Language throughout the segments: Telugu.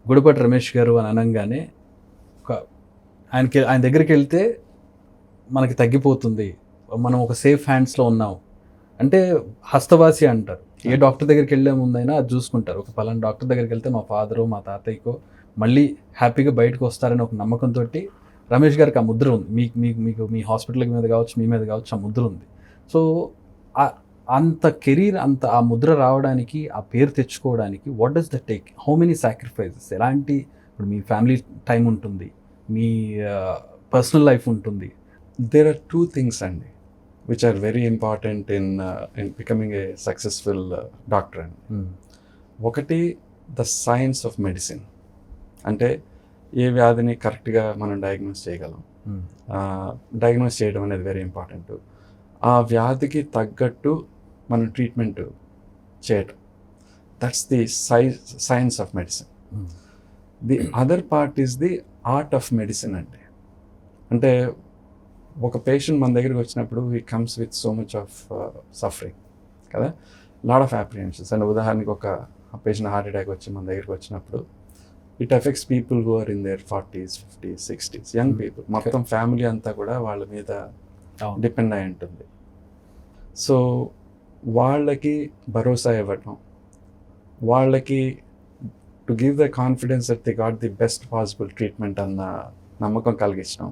గుడిపాటి రమేష్ గారు అని అనగానే ఒక ఆయన దగ్గరికి వెళ్తే మనకి తగ్గిపోతుంది, మనం ఒక సేఫ్ హ్యాండ్స్లో ఉన్నాం అంటే హస్తవాసి అంటారు. ఏ డాక్టర్ దగ్గరికి వెళ్ళే ముందైనా అది చూసుకుంటారు. ఒక పలానా డాక్టర్ దగ్గరికి వెళ్తే మా ఫాదరు మా తాతయ్యకో మళ్ళీ హ్యాపీగా బయటకు వస్తారని ఒక నమ్మకంతో రమేష్ గారికి ఆ ముద్ర ఉంది. మీకు మీకు మీకు మీ హాస్పిటల్ మీద కావచ్చు, మీ మీద కావచ్చు, ఆ ముద్ర ఉంది. సో అంత కెరీర్, అంత ఆ ముద్ర రావడానికి, ఆ పేరు తెచ్చుకోవడానికి what does the take, how many sacrifices, ఎలాంటి, ఇప్పుడు మీ ఫ్యామిలీ టైం ఉంటుంది, మీ పర్సనల్ లైఫ్ ఉంటుంది. There are two things అండి which are very important in becoming a successful doctor. ఒకటి ద సైన్స్ ఆఫ్ మెడిసిన్, అంటే ఏ వ్యాధిని కరెక్ట్గా మనం డయాగ్నోస్ చేయగలం. డయాగ్నోస్ చేయడం అనేది వెరీ ఇంపార్టెంట్. ఆ వ్యాధికి తగ్గట్టు మనం ట్రీట్మెంట్ చేయటం, that's the science of medicine. The other part is the art of medicine అండి. అంటే ఒక పేషెంట్ మన దగ్గరికి వచ్చినప్పుడు he comes with so much of suffering కదా, లాట్ ఆఫ్ అప్రిహెన్షన్స్. అండ్ ఉదాహరణకి ఒక పేషెంట్ హార్ట్ అటాక్ వచ్చి మన దగ్గరికి వచ్చినప్పుడు it affects people who are in their 40s, 50s, 60s, young people. మొత్తం ఫ్యామిలీ అంతా కూడా వాళ్ళ మీద డిపెండ్ అయి ఉంటుంది. సో వాళ్ళకి భరోసా ఇవ్వటం, వాళ్ళకి to give the confidence that they got the best possible treatment అన్న నమ్మకం కలిగించడం,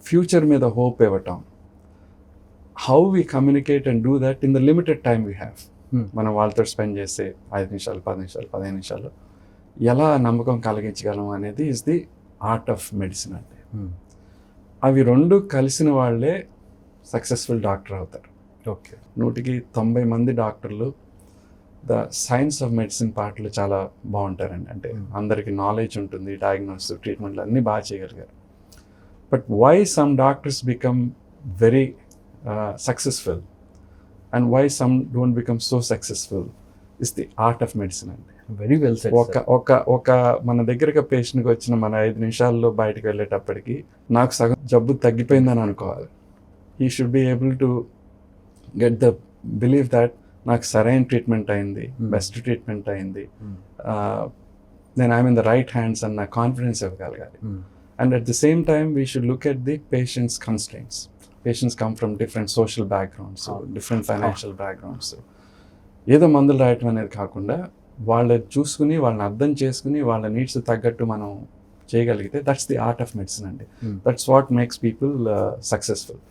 ఫ్యూచర్ మీద హోప్ ఇవ్వటం. How we communicate and do that in the limited time we have. మనం వాళ్ళతో స్పెండ్ చేసే 5 నిమిషాలు, 10 నిమిషాలు, 15 నిమిషాలు ఎలా నమ్మకం కలిగించగలం అనేది is the art of medicine అండి. అవి రెండు కలిసిన వాళ్ళే సక్సెస్ఫుల్ డాక్టర్ అవుతారు. ఓకే, 190 మంది డాక్టర్లు ద సైన్స్ ఆఫ్ మెడిసిన్ పార్ట్లు చాలా బాగుంటారండి. అంటే అందరికీ నాలెడ్జ్ ఉంటుంది, డయాగ్నోస్, ట్రీట్మెంట్లు అన్నీ బాగా చేయగలిగారు. But why some doctors become very successful and why some don't become so successful is the art of medicine అండి. Very well said. ఒక మన దగ్గరకి పేషెంట్కి వచ్చిన మన 5 నిమిషాల్లో బయటకు వెళ్ళేటప్పటికి నాకు సగం జబ్బు తగ్గిపోయిందని అనుకోవాలి. He should be able to get the believe that నాకు సరైన ట్రీట్మెంట్ అయింది, బెస్ట్ ట్రీట్మెంట్ అయింది, నేను I'm in the right hands అన్న కాన్ఫిడెన్స్ ఇవ్వగలగాలి. And at the same time we should look at the patients constraints. Patients come from different social backgrounds, different financial backgrounds. ఏదో మందులు రాయటం అనేది కాకుండా వాళ్ళని చూసుకుని, వాళ్ళని అర్థం చేసుకుని, వాళ్ళ నీడ్స్ తగ్గట్టు మనం చేయగలిగితే that's the art of medicine అండి. That's what makes people successful.